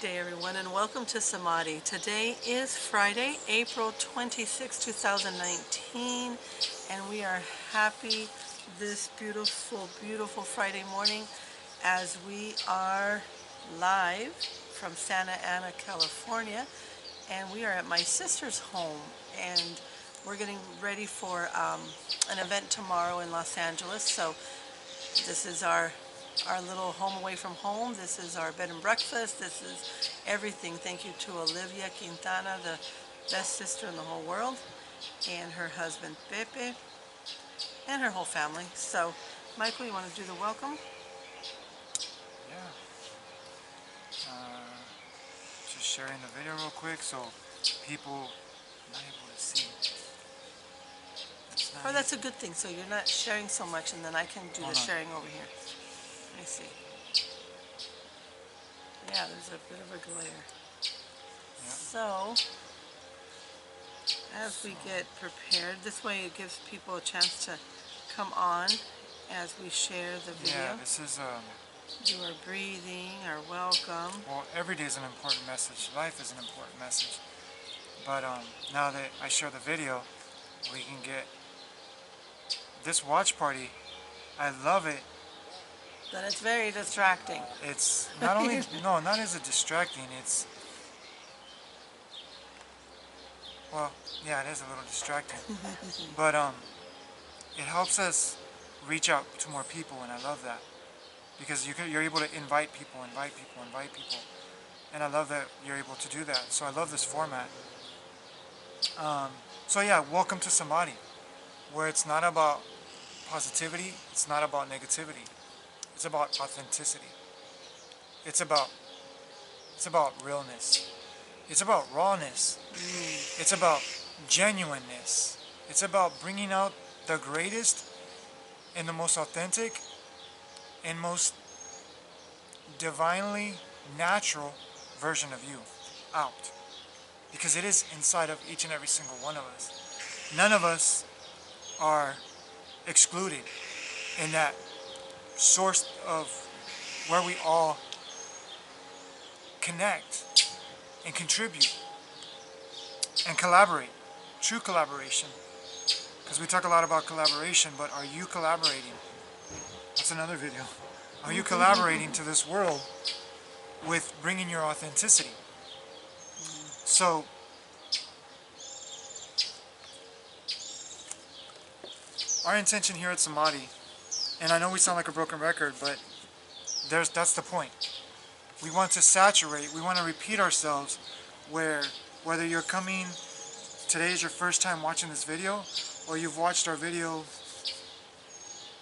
Good day, everyone, and welcome to Samadhi. Today is Friday, April 26, 2019, and we are happy this beautiful, beautiful Friday morning as we are live from Santa Ana, California, and we are at my sister's home, and we're getting ready for an event tomorrow in Los Angeles. So this is our little home away from home. This is our bed and breakfast. This is everything. Thank you to Olivia Quintana, the best sister in the whole world, and her husband Pepe, and her whole family. So, Michael, you want to do the welcome? Yeah. Just sharing the video real quick so people not able to see. It's not Or that's a easy. good thing. So you're not sharing so much, and then I can do Hold the on. sharing over here. Let me see. Yeah, there's a bit of a glare. Yeah. So, as we So, get prepared, this way it gives people a chance to come on as we share the yeah, video. this is Do our breathing, our welcome. well, every day is an important message. Life is an important message. But now that I share the video, we can get this watch party. I love it. But it's very distracting. It's not only no, not as a distracting. It's well, yeah, it is a little distracting. But it helps us reach out to more people, and I love that because you're able to invite people, and I love that you're able to do that. So I love this format. So yeah, welcome to Samadhi, where it's not about positivity, it's not about negativity, it's about authenticity. It's about it's about realness. It's about rawness. It's about genuineness. It's about bringing out the greatest and the most authentic and most divinely natural version of you out. Because it is inside of each and every single one of us. None of us are excluded in that source of where we all connect and contribute and collaborate. True collaboration. Because we talk a lot about collaboration, but are you collaborating? That's another video. Are you collaborating to this world with bringing your authenticity? So, our intention here at Samadhi, and I know we sound like a broken record, but that's the point. We want to saturate, we want to repeat ourselves where whether you're coming, today is your first time watching this video, or you've watched our video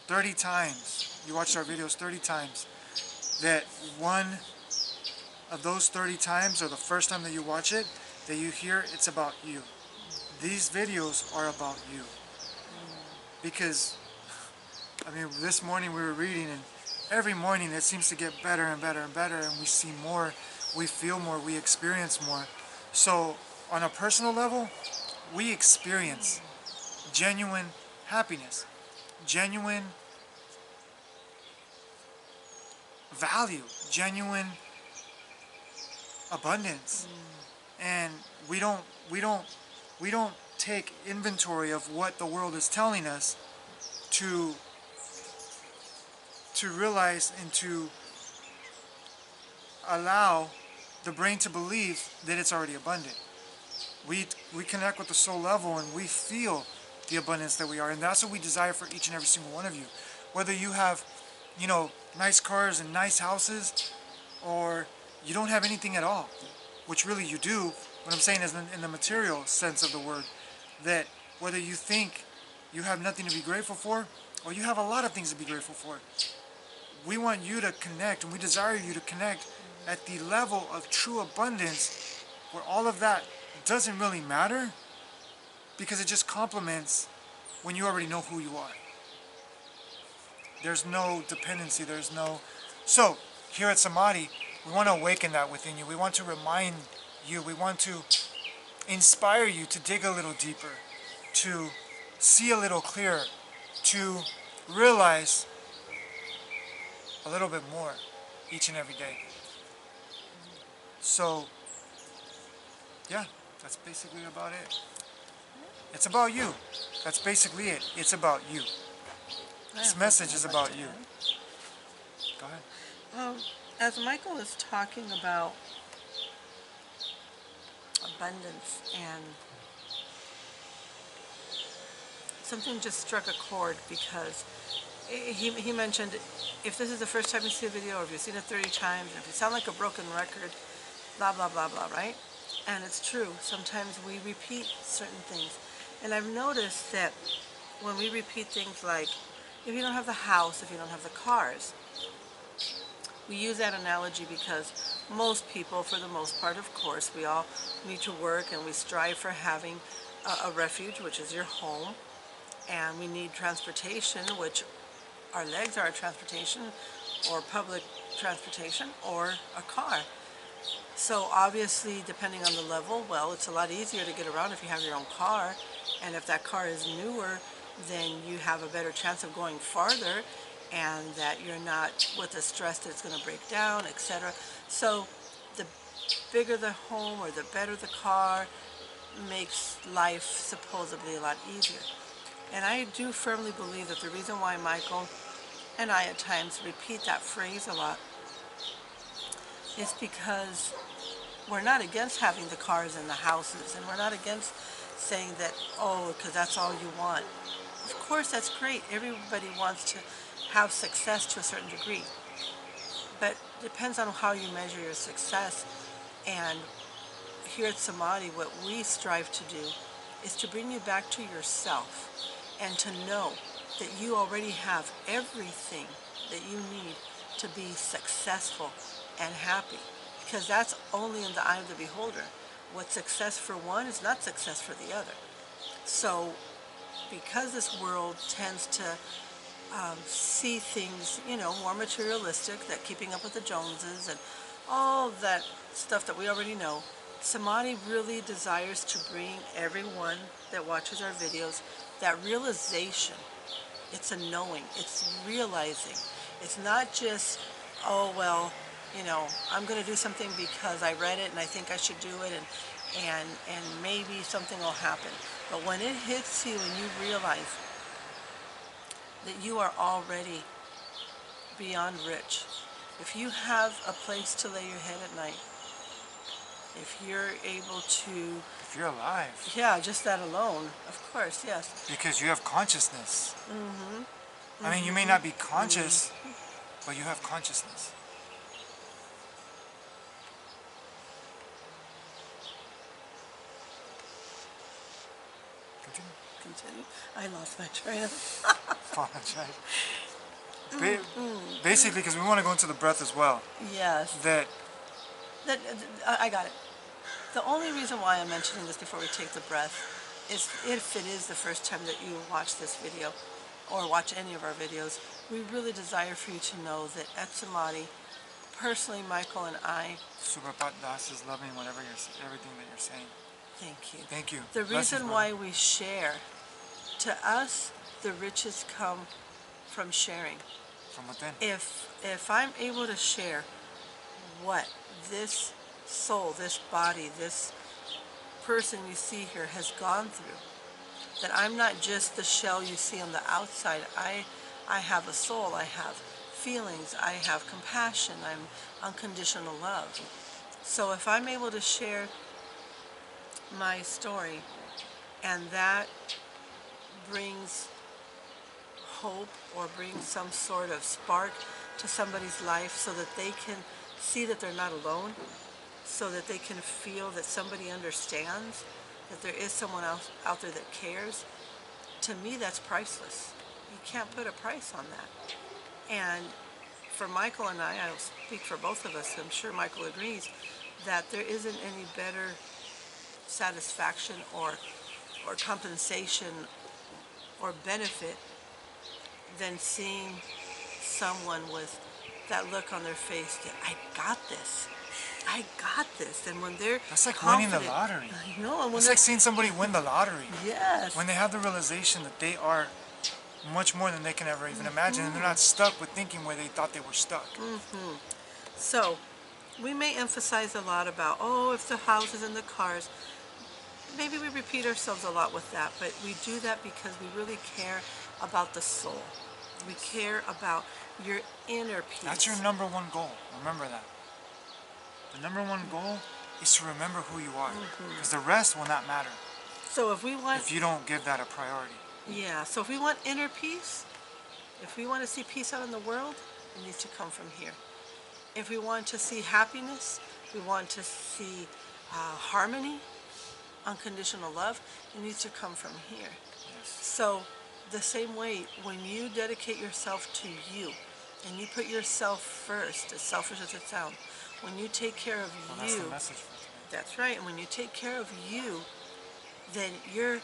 30 times, you watched our videos 30 times, that one of those 30 times, or the first time that you watch it, that you hear it's about you. These videos are about you. Because, I mean, this morning we were reading, and every morning it seems to get better and better and better, and we see more, we feel more, we experience more. So, on a personal level, we experience genuine happiness, genuine value, genuine abundance. And we don't take inventory of what the world is telling us to realize and to allow the brain to believe that it's already abundant. We connect with the soul level and we feel the abundance that we are, and that's what we desire for each and every single one of you. Whether you have, nice cars and nice houses, or you don't have anything at all, which really you do. What I'm saying is in the material sense of the word, that whether you think you have nothing to be grateful for, or you have a lot of things to be grateful for, we want you to connect, and we desire you to connect at the level of true abundance, where all of that doesn't really matter, because it just complements when you already know who you are. There's no dependency, there's no... So, here at Samadhi, we want to awaken that within you. We want to remind you, we want to inspire you to dig a little deeper, to see a little clearer, to realize a little bit more each and every day. So, yeah, that's basically about it. It's about you. That's basically it. It's about you. This message is about you. Go ahead. As Michael is talking about abundance, and something just struck a chord, because he mentioned, if this is the first time you see a video, or if you've seen it 30 times, and if you sound like a broken record, blah, blah, blah, blah, right? And it's true. Sometimes we repeat certain things. And I've noticed that when we repeat things like, if you don't have the house, if you don't have the cars, we use that analogy because most people, for the most part, of course, we all need to work, and we strive for having a refuge, which is your home, and we need transportation, which our legs are a transportation, or public transportation, or a car. So obviously, depending on the level, well, it's a lot easier to get around if you have your own car, and if that car is newer, then you have a better chance of going farther, and that you're not with the stress that it's going to break down, etc. So the bigger the home or the better the car makes life supposedly a lot easier. And I do firmly believe that the reason why Michael and I at times repeat that phrase a lot is because we're not against having the cars and the houses, and we're not against saying that, oh, because that's all you want. Of course, that's great. Everybody wants to have success to a certain degree. But it depends on how you measure your success. And here at Samadhi, what we strive to do is to bring you back to yourself, and to know that you already have everything that you need to be successful and happy. Because that's only in the eye of the beholder. What's success for one is not success for the other. So, because this world tends to see things, more materialistic, that keeping up with the Joneses and all that stuff that we already know, Samadhi really desires to bring everyone that watches our videos that realization. It's a knowing. It's realizing. It's not just, oh, well, I'm going to do something because I read it and I think I should do it, and maybe something will happen. But when it hits you and you realize that you are already beyond rich, if you have a place to lay your head at night, if you're able to... If you're alive. Yeah, just that alone, of course, yes. Because you have consciousness. Mm-hmm. I mean, you may not be conscious, but you have consciousness. Continue. I lost my train of... Apologize. Basically, because we want to go into the breath as well. Yes. I got it. The only reason why I'm mentioning this before we take the breath is, if it is the first time that you watch this video or watch any of our videos, we really desire for you to know that at Samadhi, personally, Michael and I... Suprapat Das is loving everything that you're saying. Thank you. Thank you. The reason why we share, to us, the riches come from sharing. From within. If I'm able to share what this soul, this body, this person you see here has gone through, that I'm not just the shell you see on the outside. I have a soul, I have feelings, I have compassion, I'm unconditional love. So if I'm able to share my story, and that brings hope or brings some sort of spark to somebody's life, so that they can see that they're not alone, so that they can feel that somebody understands, that there is someone else out there that cares, to me that's priceless. You can't put a price on that. And for Michael and I'll speak for both of us, I'm sure Michael agrees, that there isn't any better satisfaction or compensation or benefit than seeing someone with that look on their face that I got this. And when they're That's like confident, winning the lottery. I know. And when it's like seeing somebody win the lottery. Yes. When they have the realization that they are much more than they can ever even imagine, and they're not stuck with thinking where they thought they were stuck. So, We may emphasize a lot about, oh, if the houses and the cars. Maybe we repeat ourselves a lot with that, but we do that because we really care about the soul. We care about your inner peace. That's your number one goal. Remember that. The number one goal is to remember who you are, because the rest will not matter So if we want, if you don't give that a priority. yeah, so if we want inner peace, if we want to see peace out in the world, it needs to come from here. If we want to see happiness, we want to see harmony, unconditional love, it needs to come from here. Yes. So the same way, when you dedicate yourself to you and you put yourself first, as selfish as it sounds, when you take care of Well, that's you, the message for today. that's right, and when you take care of you, then you're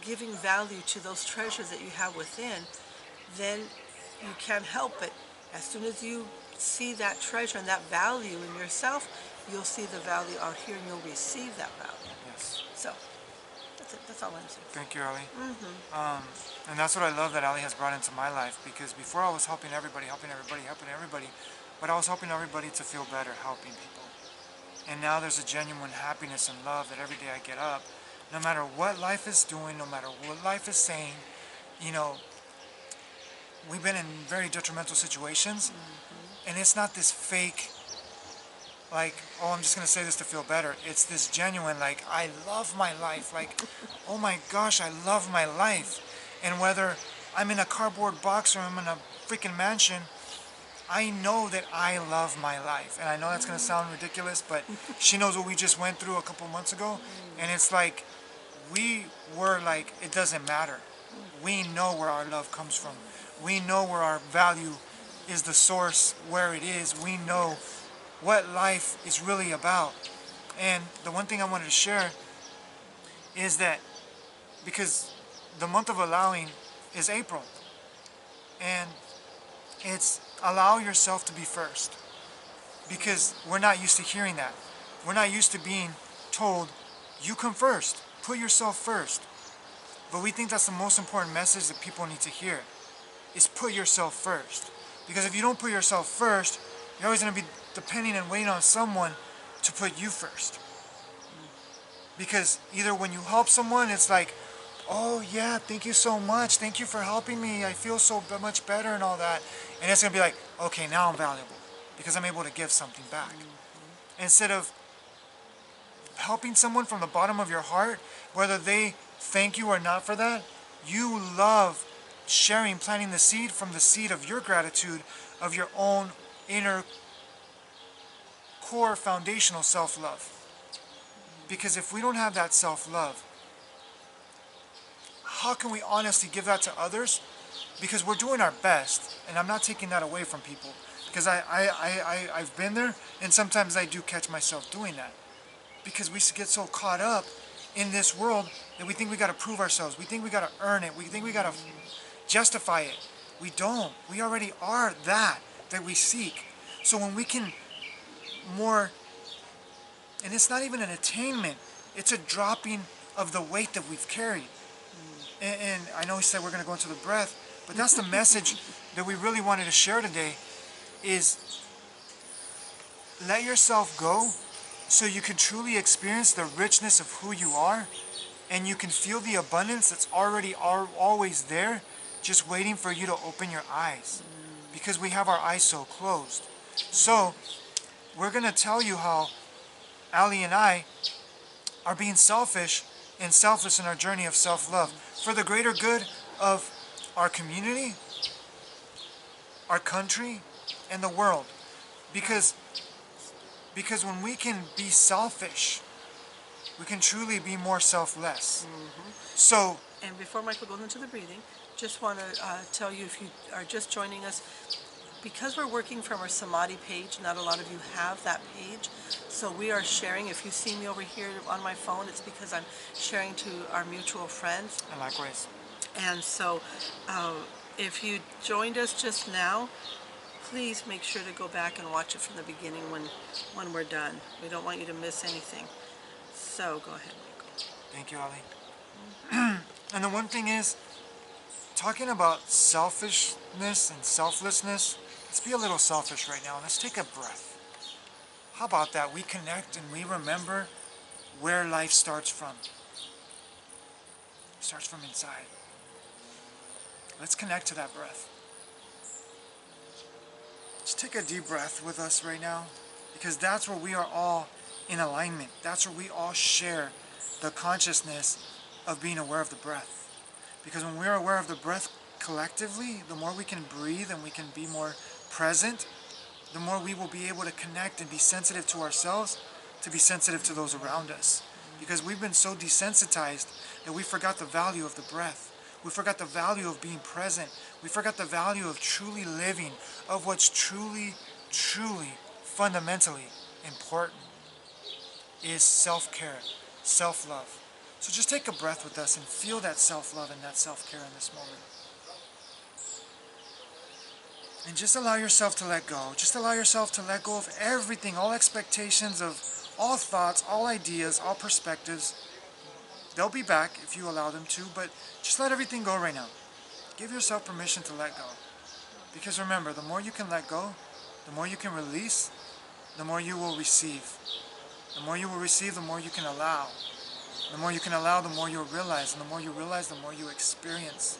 giving value to those treasures that you have within. Then you can't help it. As soon as you see that treasure and that value in yourself, you'll see the value out here and you'll receive that value. Yes. So that's it. That's all I'm saying. Thank you, Ali. And that's what I love that Ali has brought into my life, because before I was helping everybody, but I was helping everybody to feel better, helping people. And now there's a genuine happiness and love that every day I get up, no matter what life is doing, no matter what life is saying, you know, we've been in very detrimental situations, and it's not this fake, like, oh, I'm just going to say this to feel better. It's this genuine, like, I love my life. Like, oh my gosh, I love my life. And whether I'm in a cardboard box or I'm in a freaking mansion, I know that I love my life. And I know that's going to sound ridiculous, but she knows what we just went through a couple months ago. And it's like, we were like, it doesn't matter. We know where our love comes from. We know where our value is, the source, where it is. We know what life is really about. And the one thing I wanted to share is that, because the month of allowing is April, and it's allow yourself to be first, because we're not used to hearing that. We're not used to being told, you come first, put yourself first. But we think that's the most important message that people need to hear, is put yourself first. Because if you don't put yourself first, you're always going to be depending and waiting on someone to put you first. Because either when you help someone, it's like, oh yeah, thank you so much, thank you for helping me, I feel so much better and all that. And it's going to be like, okay, now I'm valuable, because I'm able to give something back. Instead of helping someone from the bottom of your heart, whether they thank you or not for that, you love sharing, planting the seed from the seed of your gratitude, of your own inner core foundational self-love. Because if we don't have that self-love, how can we honestly give that to others? Because we're doing our best, and I'm not taking that away from people, because I've been there, and sometimes I do catch myself doing that, because we get so caught up in this world that we think we got to prove ourselves, we think we got to earn it, we think we got to justify it. We don't. We already are that we seek. So when we can more, and it's not even an attainment, it's a dropping of the weight that we've carried. And I know he said we're going to go into the breath, but that's the message that we really wanted to share today, is let yourself go so you can truly experience the richness of who you are, and you can feel the abundance that's already always there, just waiting for you to open your eyes, because we have our eyes so closed. So we're going to tell you how Ali and I are being selfish and selfless in our journey of self-love for the greater good of our community, our country, and the world. Because when we can be selfish, we can truly be more selfless. So, And before Michael goes into the breathing, just want to tell you, if you are just joining us, because we're working from our Samadhi page, not a lot of you have that page, so we are sharing. If you see me over here on my phone, it's because I'm sharing to our mutual friends. and likewise. And so if you joined us just now, please make sure to go back and watch it from the beginning when we're done. We don't want you to miss anything. So go ahead, Michael. Thank you, Ali. And the one thing is, talking about selfishness and selflessness, let's be a little selfish right now. Let's take a breath. How about that? We connect and we remember where life starts from. It starts from inside. Let's connect to that breath. Just take a deep breath with us right now, because that's where we are all in alignment. That's where we all share the consciousness of being aware of the breath. Because when we're aware of the breath collectively, the more we can breathe and we can be more present, the more we will be able to connect and be sensitive to ourselves, to be sensitive to those around us. Because we've been so desensitized that we forgot the value of the breath. We forgot the value of being present. We forgot the value of truly living, of what's truly, truly, fundamentally important is self-care, self-love. So just take a breath with us and feel that self-love and that self-care in this moment. And just allow yourself to let go. Just allow yourself to let go of everything, all expectations of all thoughts, all ideas, all perspectives. They'll be back if you allow them to, but just let everything go right now. Give yourself permission to let go. Because remember, the more you can let go, the more you can release, the more you will receive. The more you will receive, the more you can allow. The more you can allow, the more you'll realize. And the more you realize, the more you experience.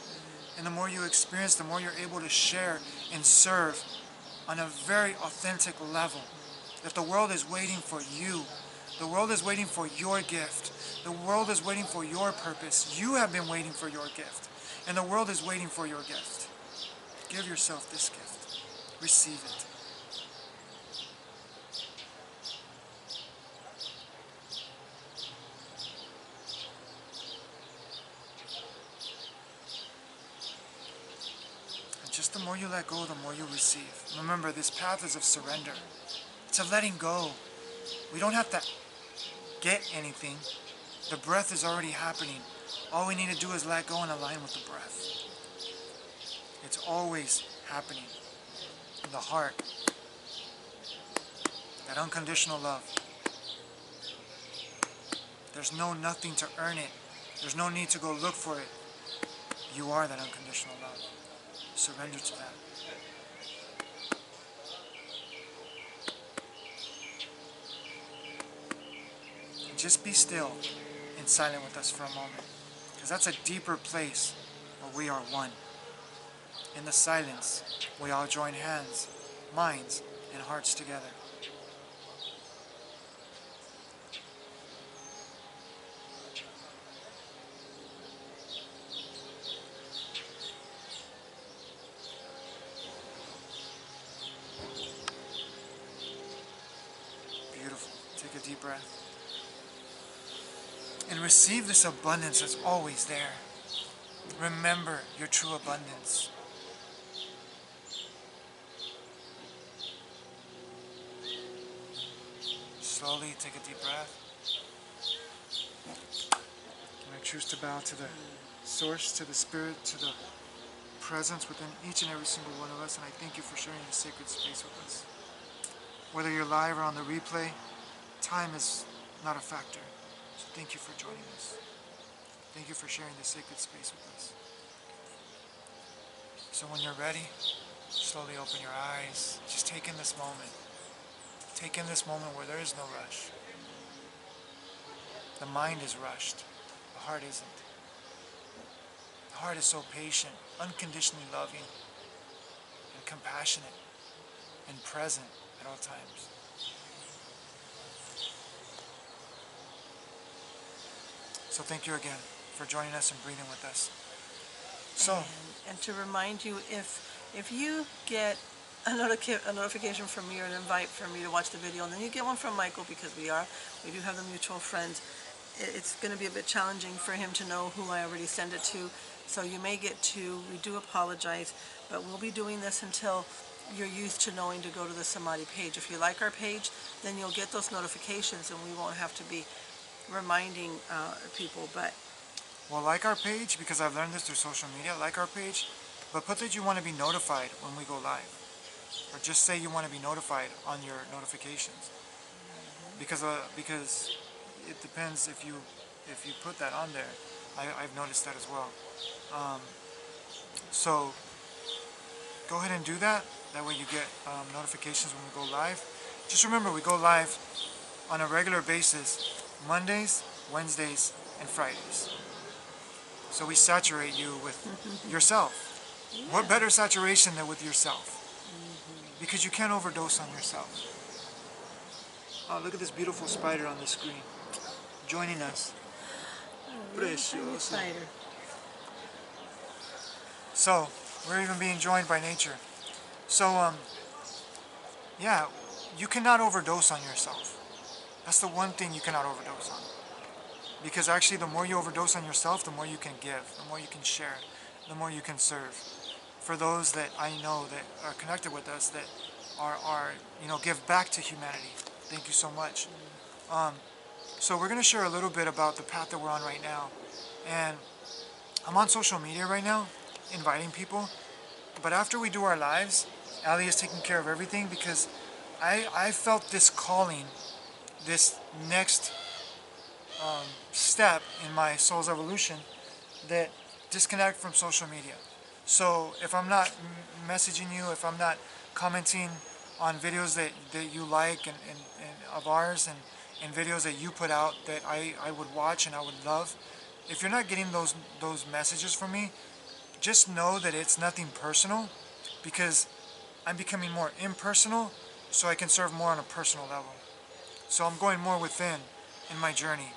And the more you experience, the more you're able to share and serve on a very authentic level. That the world is waiting for you. The world is waiting for your gift. The world is waiting for your purpose. You have been waiting for your gift. And the world is waiting for your gift. Give yourself this gift. Receive it. And just the more you let go, the more you receive. Remember, this path is of surrender. It's of letting go. We don't have to get anything. The breath is already happening. All we need to do is let go and align with the breath. It's always happening in the heart. That unconditional love. There's no nothing to earn it. There's no need to go look for it. You are that unconditional love. Surrender to that. And just be still and silent with us for a moment. Because that's a deeper place where we are one. In the silence, we all join hands, minds, and hearts together. Beautiful. Take a deep breath. And receive this abundance that's always there. Remember your true abundance. Slowly take a deep breath. And I choose to bow to the source, to the spirit, to the presence within each and every single one of us. And I thank you for sharing this sacred space with us. Whether you're live or on the replay, time is not a factor. So thank you for joining us. Thank you for sharing this sacred space with us. So when you're ready, slowly open your eyes. Just take in this moment. Take in this moment where there is no rush. The mind is rushed. The heart isn't. The heart is so patient, unconditionally loving, and compassionate, and present at all times. So thank you again for joining us and breathing with us. So, and to remind you, if you get a notification from me or an invite from me to watch the video, and then you get one from Michael, because we do have the mutual friends, it's going to be a bit challenging for him to know who I already send it to. So you may get two. We do apologize, but we'll be doing this until you're used to knowing to go to the Samadhi page. If you like our page, then you'll get those notifications, and we won't have to be reminding people. But well, like our page, because I've learned this through social media, like our page, but put that you want to be notified when we go live. Or just say you want to be notified on your notifications. Because it depends if you put that on there. I've noticed that as well. So go ahead and do that. That way you get notifications when we go live. Just remember, we go live on a regular basis, Mondays, Wednesdays, and Fridays. So we saturate you with yourself. Yeah. What better saturation than with yourself? Because you can't overdose on yourself. Oh, look at this beautiful spider on the screen, joining us. Precioso. Spider. So, we're even being joined by nature. So, yeah, you cannot overdose on yourself. That's the one thing you cannot overdose on. Because actually, the more you overdose on yourself, the more you can give, the more you can share, the more you can serve. For those that I know that are connected with us, that are give back to humanity. Thank you so much. So we're going to share a little bit about the path that we're on right now. And I'm on social media right now, inviting people. But after we do our lives, Ali is taking care of everything because I felt this calling, this next step in my soul's evolution, that disconnect from social media. So if I'm not messaging you, if I'm not commenting on videos that you like and of ours and videos that you put out that I would watch and I would love, if you're not getting those messages from me, just know that it's nothing personal, because I'm becoming more impersonal so I can serve more on a personal level. So I'm going more within in my journey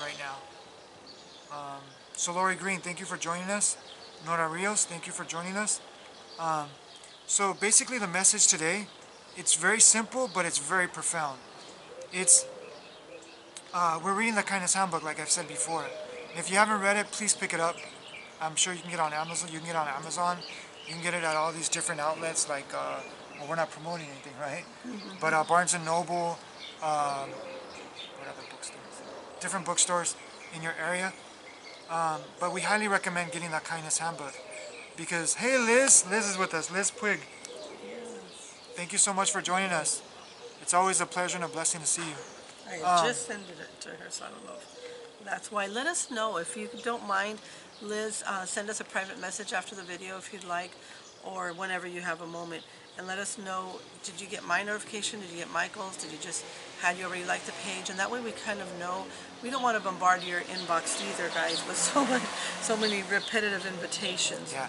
right now. So Lori Green, thank you for joining us. Nora Rios, thank you for joining us. So basically the message today, it's very simple, but it's very profound. It's we're reading the Kindness Handbook, like I've said before. If you haven't read it, please pick it up. I'm sure you can get it on Amazon. You can get it on Amazon. You can get it at all these different outlets, like well, we're not promoting anything, right? But Barnes and Noble, what other bookstores? Different bookstores in your area. But we highly recommend getting that Kindness Handbook because, hey, Liz is with us. Liz Puig. Thank you so much for joining us. It's always a pleasure and a blessing to see you. I just sent it to her, so I don't know if that's why. Let us know if you don't mind, Liz. Send us a private message after the video if you'd like, or whenever you have a moment, and let us know. Did you get my notification? Did you get Michael's? Did you had you already liked the page? And that way we kind of know. We don't want to bombard your inbox either, guys, with so many repetitive invitations. Yeah.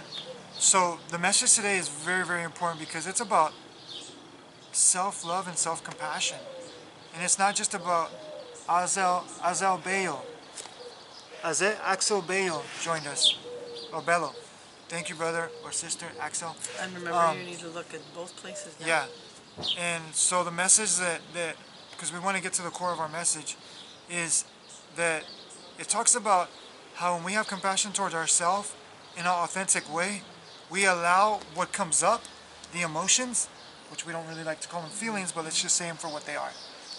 So the message today is very, very important because it's about self-love and self-compassion. And it's not just about Axel Bayo. Axel Bayo joined us. Or Bello. Thank you, brother or sister, Axel. And remember, you need to look at both places now. Yeah. And so the message that because we want to get to the core of our message, is that it talks about how when we have compassion towards ourselves in an authentic way, we allow what comes up, the emotions, which we don't really like to call them feelings, but let's just say them for what they are.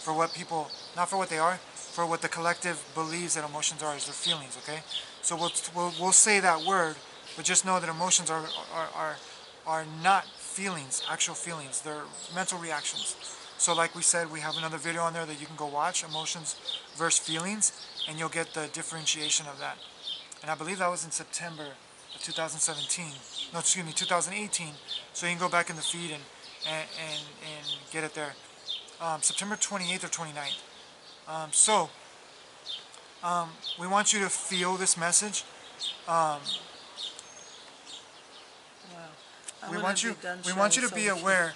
For what people, not for what they are, for what the collective believes that emotions are, is their feelings, okay? So we'll say that word, but just know that emotions are not feelings, actual feelings. They're mental reactions. So like we said, we have another video on there that you can go watch, emotions versus feelings, and you'll get the differentiation of that. And I believe that was in September of 2017. No, excuse me, 2018. So you can go back in the feed and get it there. September 28th or 29th. So we want you to feel this message. We want you to be aware.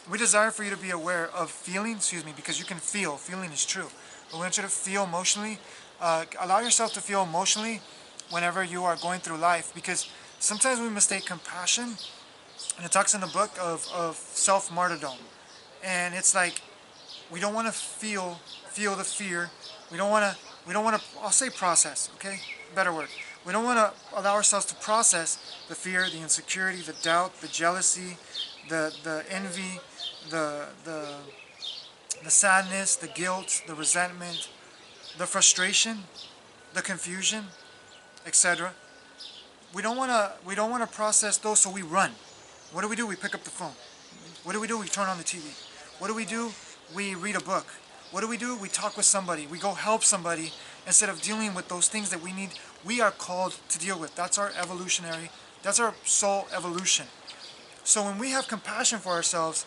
We desire for you to be aware of feeling, because you can feel. Feeling is true. But we want you to feel emotionally. Allow yourself to feel emotionally whenever you are going through life, because sometimes we mistake compassion, and it talks in the book of self-martyrdom. And it's like we don't want to feel the fear. We don't want to, I'll say process, okay? Better word. We don't want to allow ourselves to process the fear, the insecurity, the doubt, the jealousy, the envy, the sadness, the guilt, the resentment, the frustration, the confusion, etc. We don't want to process those, so we run. What do? We pick up the phone. What do? We turn on the TV. What do? We read a book. What do? We talk with somebody. We go help somebody instead of dealing with those things that we are called to deal with. That's our soul evolution. So when we have compassion for ourselves,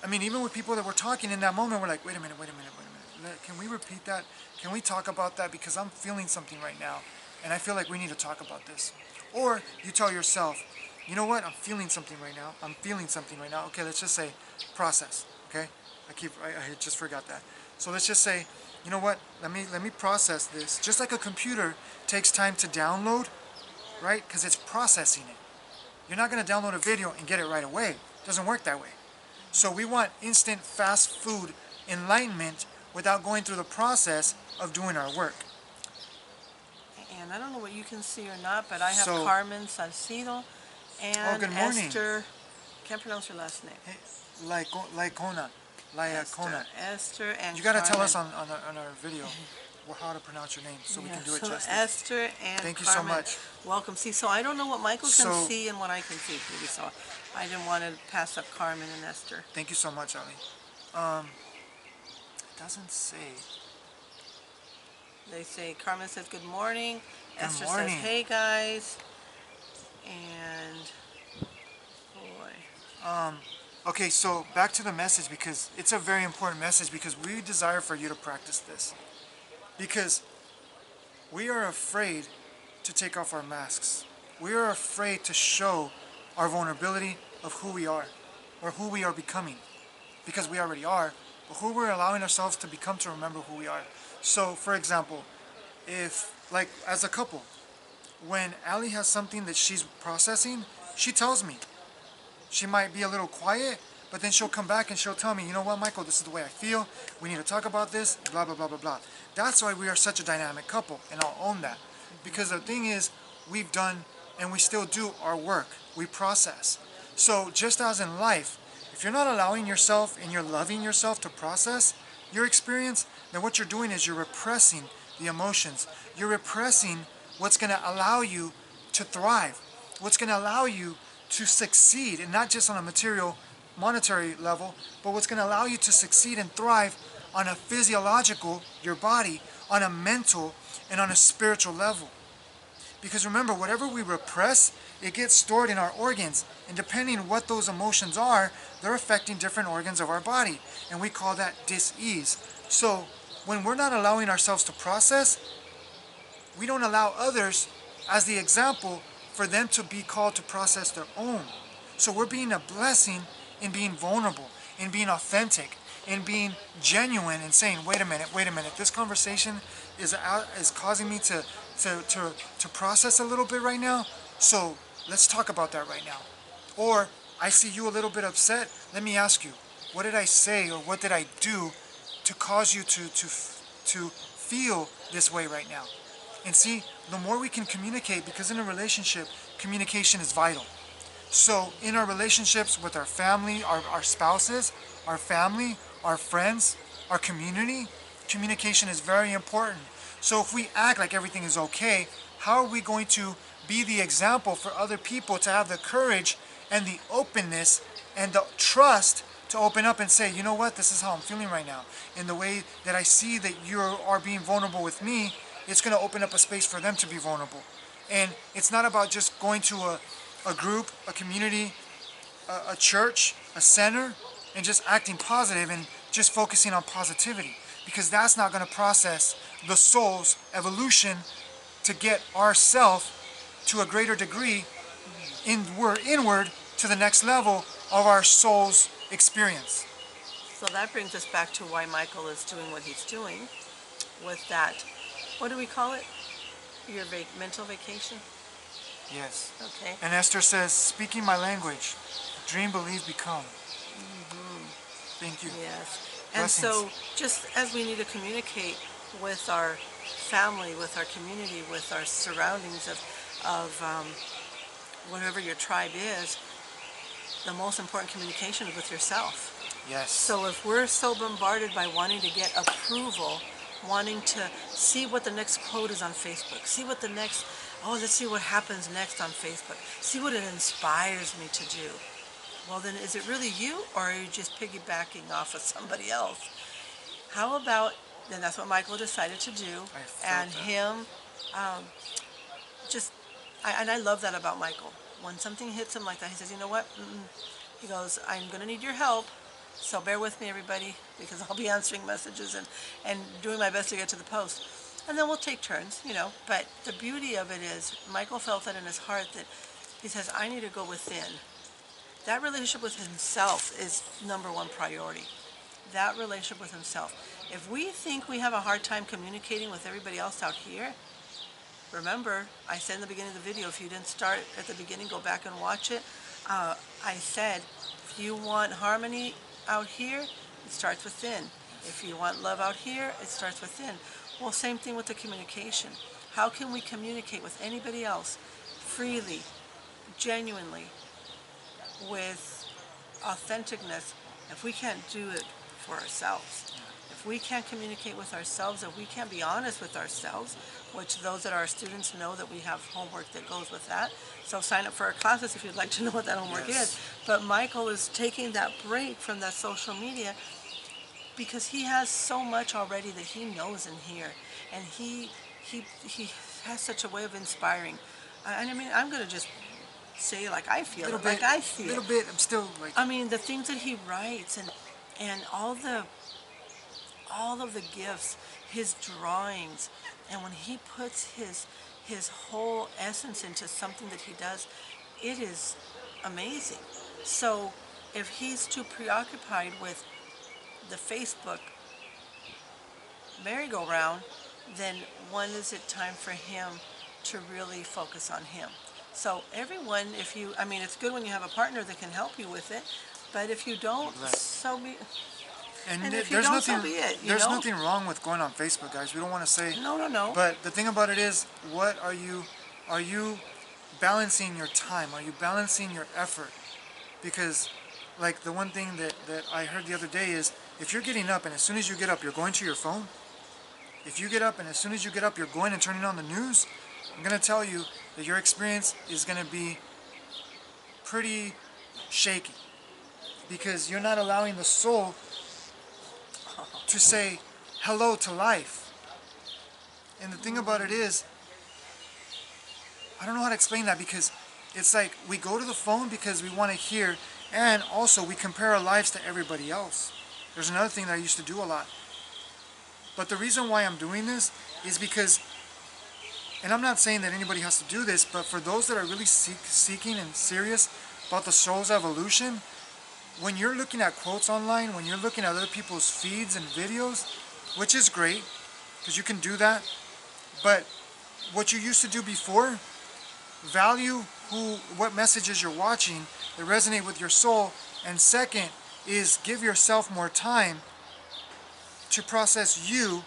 I mean, even with people that we're talking in that moment, we're like, wait a minute, wait a minute, wait a minute. Can we repeat that? Can we talk about that? Because I'm feeling something right now, and I feel like we need to talk about this. Or you tell yourself, you know what? I'm feeling something right now. I'm feeling something right now. Okay, let's just say process. Okay, I just forgot that. So let's just say, you know what? Let me process this. Just like a computer takes time to download, right? Because it's processing it. You're not going to download a video and get it right away. It doesn't work that way. So we want instant, fast food enlightenment without going through the process of doing our work. And I don't know what you can see or not, but I have So, Carmen Salcido and good morning. Esther. Can't pronounce her last name. Hey, Laicona. Esther and You got to tell Carmen. us on our video how to pronounce your name so we can do it so justice. Esther and Thank you Carmen, so much. welcome. See, so I don't know what Michael can So- see and what I can see, maybe, so I didn't want to pass up Carmen and Esther. Thank you so much, Ali. It doesn't say. They say, Carmen says good morning. Esther morning. says, hey guys. And, boy. Okay, so back to the message, because it's a very important message, because we desire for you to practice this. Because we are afraid to take off our masks. We are afraid to show our vulnerability of who we are, or who we are becoming. Because we already are, but who we're allowing ourselves to become to remember who we are. So, for example, if, like, as a couple, when Ali has something that she's processing, she tells me. She might be a little quiet, but then she'll come back and she'll tell me, you know what, Michael, this is the way I feel. We need to talk about this, blah, blah, blah, blah, blah. That's why we are such a dynamic couple, and I'll own that. Because the thing is, we've done, and we still do our work. We process. So just as in life, if you're not allowing yourself and you're loving yourself to process your experience, then what you're doing is you're repressing the emotions. You're repressing what's going to allow you to thrive, what's going to allow you to succeed, and not just on a material, monetary level, but what's going to allow you to succeed and thrive on a physiological, your body, on a mental, and on a spiritual level. Because remember, whatever we repress, it gets stored in our organs, and depending on what those emotions are, they're affecting different organs of our body, and we call that dis-ease. So when we're not allowing ourselves to process, we don't allow others, as the example, for them to be called to process their own. So we're being a blessing in being vulnerable, in being authentic, in being genuine, and saying, wait a minute, this conversation is causing me to process a little bit right now, so let's talk about that right now. Or, I see you a little bit upset, let me ask you, what did I say or what did I do to cause you to feel this way right now? And see, the more we can communicate, because in a relationship, communication is vital. So in our relationships with our family, our spouses, our family, our friends, our community, communication is very important. So if we act like everything is okay, how are we going to be the example for other people to have the courage and the openness and the trust to open up and say, you know what, this is how I'm feeling right now. In the way that I see that you are being vulnerable with me, it's going to open up a space for them to be vulnerable. And it's not about just going to a group, a community, a church, a center, and just acting positive and just focusing on positivity. Because that's not going to process the soul's evolution to get ourself to a greater degree inward to the next level of our soul's experience. So that brings us back to why Michael is doing what he's doing with that. What do we call it? Your mental vacation? Yes. Okay. And Esther says, speaking my language, dream, believe, become. Thank you. Yes. And Blessings. so just as we need to communicate with our family, with our community, with our surroundings of whatever your tribe is, the most important communication is with yourself. Yes. So if we're so bombarded by wanting to get approval, wanting to see what the next quote is on Facebook, see what the next, let's see what happens next on Facebook, see what it inspires me to do. Well, then is it really you, or are you just piggybacking off of somebody else? How about, then that's what Michael decided to do, and him, and I love that about Michael. When something hits him like that, he says, you know what, he goes, I'm going to need your help, So bear with me, everybody, because I'll be answering messages and doing my best to get to the post. And then we'll take turns, you know. But the beauty of it is, Michael felt that in his heart that he says, I need to go within. That relationship with himself is number one priority. That relationship with himself. If we think we have a hard time communicating with everybody else out here, remember, I said in the beginning of the video, if you didn't start at the beginning, go back and watch it. I said, if you want harmony out here, it starts within. If you want love out here, it starts within. Well, same thing with the communication. How can we communicate with anybody else freely, genuinely, with authenticness, if we can't do it for ourselves? If we can't communicate with ourselves, if we can't be honest with ourselves, which those that are our students know that we have homework that goes with that. So sign up for our classes if you'd like to know what that homework is. But Michael is taking that break from that social media because he has so much already that he knows in here. And he has such a way of inspiring. And I mean, I'm going to just say like I feel it, like I see it. A little bit, I'm still like... I mean, the things that he writes and all of the gifts, his drawings, and when he puts his whole essence into something that he does, it is amazing. So if he's too preoccupied with the Facebook merry-go-round, then when is it time for him to really focus on him? So everyone, if you, I mean, it's good when you have a partner that can help you with it, but if you don't, so be. And if you don't, so be it. There's nothing wrong with going on Facebook, guys. We don't want to say. No. But the thing about it is, what are you balancing your time? Are you balancing your effort? Because, like, the one thing that I heard the other day is, if you're getting up and as soon as you get up, you're going to your phone. If you get up and as soon as you get up, you're going and turning on the news, I'm going to tell you that your experience is going to be pretty shaky. Because you're not allowing the soul to say hello to life. And the thing about it is, I don't know how to explain that, because it's like we go to the phone because we want to hear, and also we compare our lives to everybody else. There's another thing that I used to do a lot. But the reason why I'm doing this is because, and I'm not saying that anybody has to do this, but for those that are really seeking and serious about the soul's evolution, when you're looking at quotes online, when you're looking at other people's feeds and videos, which is great, because you can do that, but what you used to do before, value what messages you're watching that resonate with your soul, and second is give yourself more time to process you,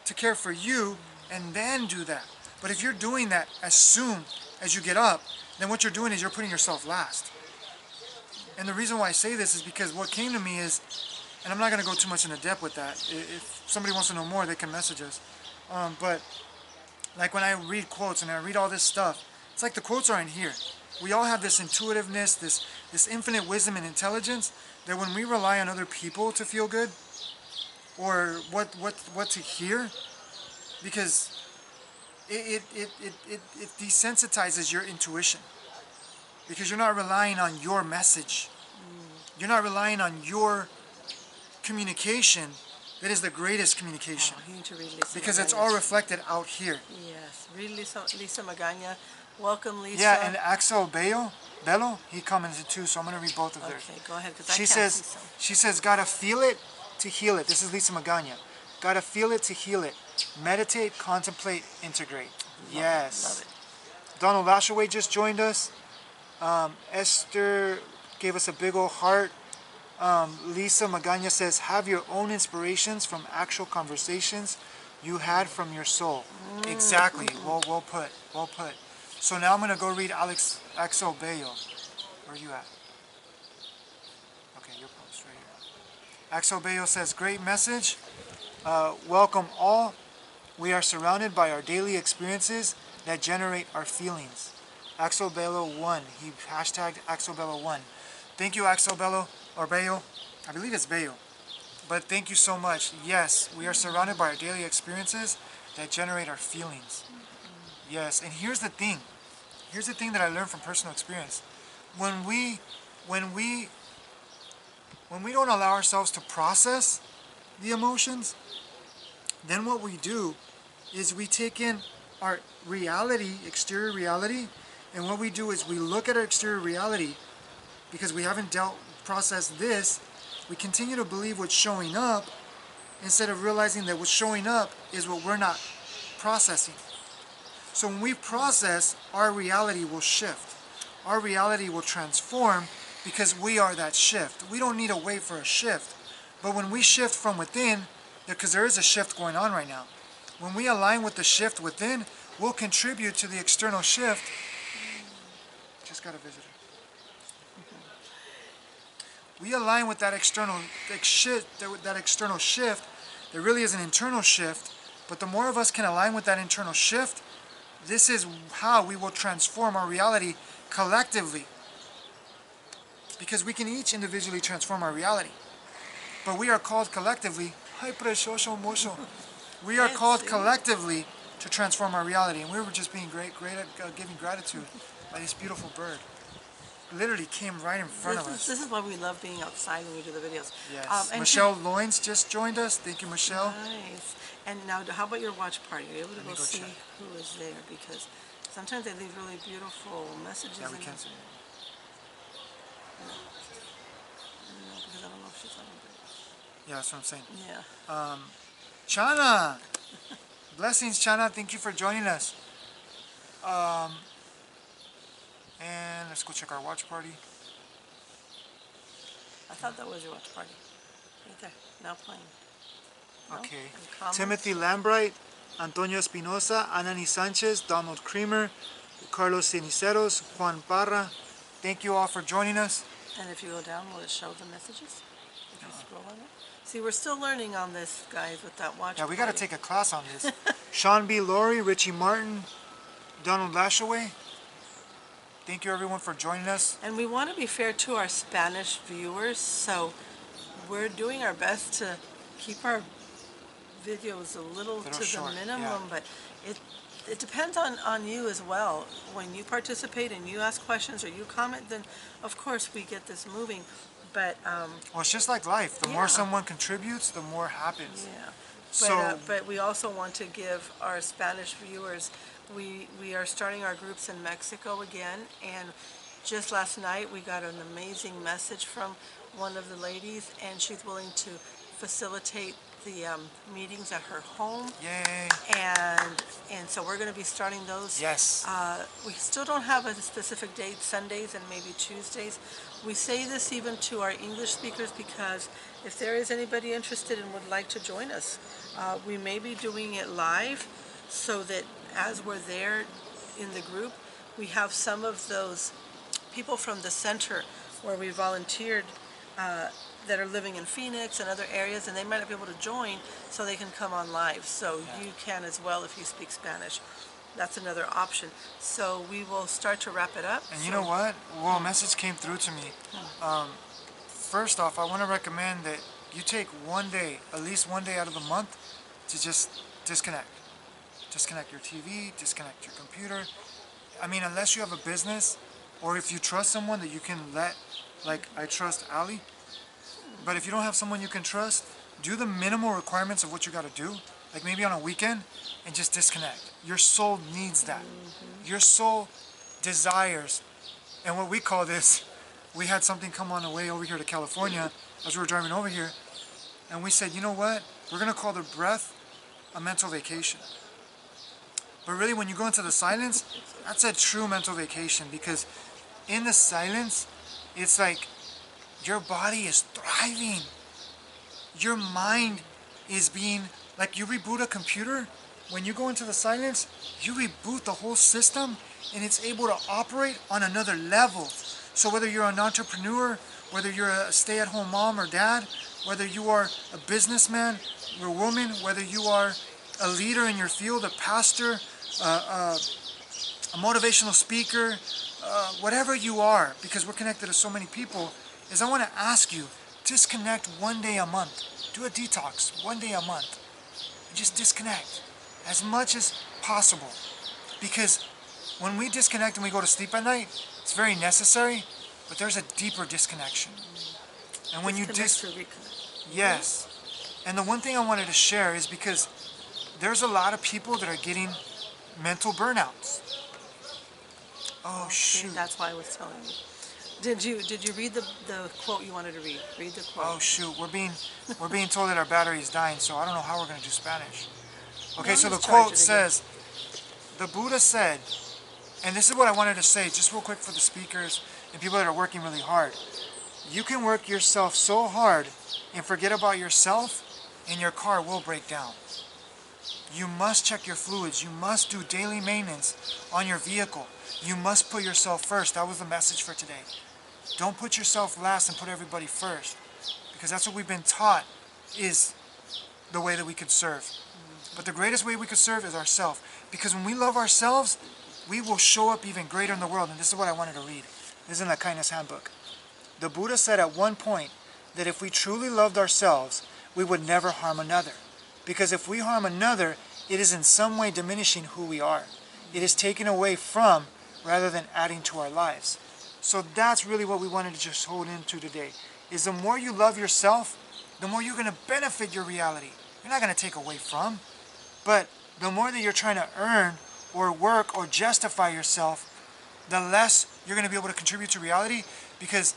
to care for you, and then do that. But if you're doing that as soon as you get up, then what you're doing is you're putting yourself last. And the reason why I say this is because what came to me is, and I'm not going to go too much into depth with that. If somebody wants to know more, they can message us. But like when I read quotes and I read all this stuff, it's like the quotes are in here. We all have this intuitiveness, this infinite wisdom and intelligence that when we rely on other people to feel good, or what to hear, because it desensitizes your intuition. Because you're not relying on your message. You're not relying on your communication that is the greatest communication. You need to read Lisa because Magana. It's all reflected out here. Yes, read Lisa Magana. Welcome, Lisa. Yeah, and Axel Bello, he commented too, so I'm going to read both of theirs. Okay, go ahead, because I can't see some. She says, gotta feel it to heal it. This is Lisa Magana. Gotta feel it to heal it. Meditate, contemplate, integrate. Yes. Love it. Donald Lashaway just joined us. Esther gave us a big old heart. Lisa Magana says, have your own inspirations from actual conversations you had from your soul. Exactly. Well put. Well put. So now I'm going to go read Axel Bello. Where are you at? Okay, your post right here. Axel Bello says, great message. Welcome all. We are surrounded by our daily experiences that generate our feelings. Axel Bello 1. He hashtagged Axel Bello 1. Thank you, Axel Bello, or Bello. I believe it's Bello. But thank you so much. Yes, we are surrounded by our daily experiences that generate our feelings. Yes, and here's the thing. Here's the thing that I learned from personal experience. When we when we don't allow ourselves to process the emotions, then what we do is we take in our reality, exterior reality, and what we do is we look at our exterior reality because we haven't processed this. We continue to believe what's showing up instead of realizing that what's showing up is what we're not processing. So when we process, our reality will shift. Our reality will transform because we are that shift. We don't need to wait for a shift. But when we shift from within, because there is a shift going on right now, when we align with the shift within, we'll contribute to the external shift. Just got a visitor. We align with that external shift. There really is an internal shift, but the more of us can align with that internal shift, this is how we will transform our reality collectively. Because we can each individually transform our reality, but we are called collectively. We are called collectively to transform our reality, and we were just being great at giving gratitude by this beautiful bird. Literally came right in front of us. This is why we love being outside when we do the videos. Yes. Michelle Loins just joined us. Thank you, Michelle. Nice. And now, how about your watch party? Are you able to go see check who is there? Because sometimes they leave really beautiful messages. Yeah, we can see. No, because I don't know if she's on the Yeah, that's what I'm saying. Yeah. Chana! Blessings, Chana. Thank you for joining us. And let's go check our watch party. I thought that was your watch party. Right there. Now playing. No? Okay. And Timothy Lambright, Antonio Espinosa, Anani Sanchez, Donald Creamer, Carlos Ceniceros, Juan Parra. Thank you all for joining us. And if you go down, will it show the messages? If you scroll on it? See, we're still learning on this, guys, with that watch party. Yeah, we got to take a class on this. Sean B. Laurie, Richie Martin, Donald Lashaway. Thank you everyone for joining us. And we want to be fair to our Spanish viewers, so we're doing our best to keep our videos a little to short, the minimum, yeah. but it depends on you as well. When you participate and you ask questions or you comment, then of course we get this moving. But well, it's just like life. The more someone contributes, the more happens. Yeah. But we also want to give our Spanish viewers, we are starting our groups in Mexico again, and just last night we got an amazing message from one of the ladies, and she's willing to facilitate the meetings at her home. Yay! And so we're going to be starting those. Yes. We still don't have a specific date, Sundays and maybe Tuesdays. We say this even to our English speakers because if there is anybody interested and would like to join us, we may be doing it live so that as we're there in the group, we have some of those people from the center where we volunteered that are living in Phoenix and other areas, and they might not be able to join, so they can come on live. So you can as well if you speak Spanish. That's another option. So we will start to wrap it up. And you know what? Well, a message came through to me. First off, I want to recommend that you take one day, at least one day out of the month, to just disconnect. Disconnect your TV, disconnect your computer. I mean, unless you have a business, or if you trust someone that you can let, like I trust Ali. But if you don't have someone you can trust, do the minimal requirements of what you got to do, like maybe on a weekend, and just disconnect. Your soul needs that. Your soul desires. And what we call this, we had something come on the way over here to California as we were driving over here, and we said, you know what? We're going to call the breath a mental vacation. But really, when you go into the silence, that's a true mental vacation, because in the silence, it's like your body is thriving. Your mind is being, like you reboot a computer, when you go into the silence, you reboot the whole system and it's able to operate on another level. So whether you're an entrepreneur, whether you're a stay-at-home mom or dad, whether you are a businessman or a woman, whether you are a leader in your field, a pastor, a motivational speaker, whatever you are, because we're connected to so many people, is I want to ask you, disconnect one day a month. Do a detox one day a month. And just disconnect as much as possible. Because when we disconnect and we go to sleep at night, it's very necessary, but there's a deeper disconnection. And when you disconnect to reconnect. yes. And the one thing I wanted to share is because there's a lot of people that are getting mental burnouts. Oh Okay, shoot. that's why I was telling you. Did you read the quote you wanted to read? Read the quote. Oh shoot. We're being told that our battery is dying, so I don't know how we're gonna do Spanish. Okay, No, so the just charge quote it again. says, the Buddha said, and this is what I wanted to say, just real quick for the speakers and people that are working really hard. You can work yourself so hard and forget about yourself, and your car will break down. You must check your fluids. You must do daily maintenance on your vehicle. You must put yourself first. That was the message for today. Don't put yourself last and put everybody first, because that's what we've been taught is the way that we could serve. But the greatest way we could serve is ourselves, because when we love ourselves, we will show up even greater in the world. And this is what I wanted to read. This is in the Kindness Handbook. The Buddha said at one point that if we truly loved ourselves, we would never harm another. Because if we harm another, it is in some way diminishing who we are. It is taken away from rather than adding to our lives. So that's really what we wanted to just hold into today, is the more you love yourself, the more you're going to benefit your reality. You're not going to take away from, but the more that you're trying to earn or work or justify yourself, the less you're going to be able to contribute to reality, because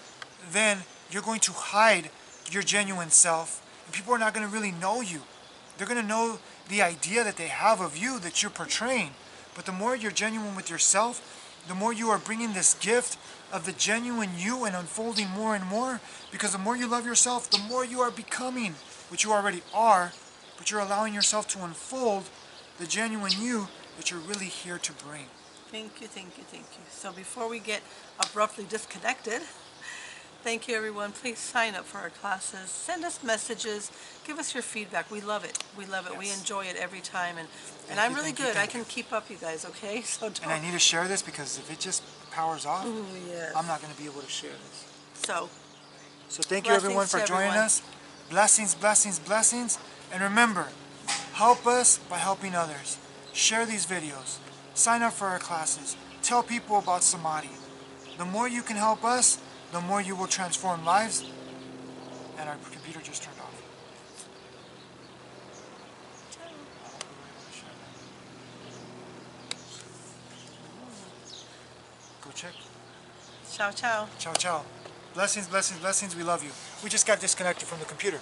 then you're going to hide your genuine self, and people are not going to really know you. They're going to know the idea that they have of you that you're portraying. But the more you're genuine with yourself, the more you are bringing this gift of the genuine you and unfolding more and more, because the more you love yourself, the more you are becoming what you already are, but you're allowing yourself to unfold the genuine you that you're really here to bring. Thank you, thank you, thank you. So before we get abruptly disconnected, thank you everyone. Please sign up for our classes. Send us messages. Give us your feedback. We love it. We love it. Yes. We enjoy it every time. And Thank I'm you, really thank you, good. I thank can you. keep up, you guys, okay? So don't. And I need to share this, because if it just powers off, Ooh, yes. I'm not going to be able to share this. So, So thank you blessings everyone for to joining everyone. us. Blessings, blessings, blessings. And remember, help us by helping others. Share these videos. Sign up for our classes. Tell people about Samadhi. The more you can help us, the more you will transform lives. And our computer just turned off. I hope we were able to share that. Go check. Ciao, ciao. Ciao, ciao. Blessings, blessings, blessings. We love you. We just got disconnected from the computer.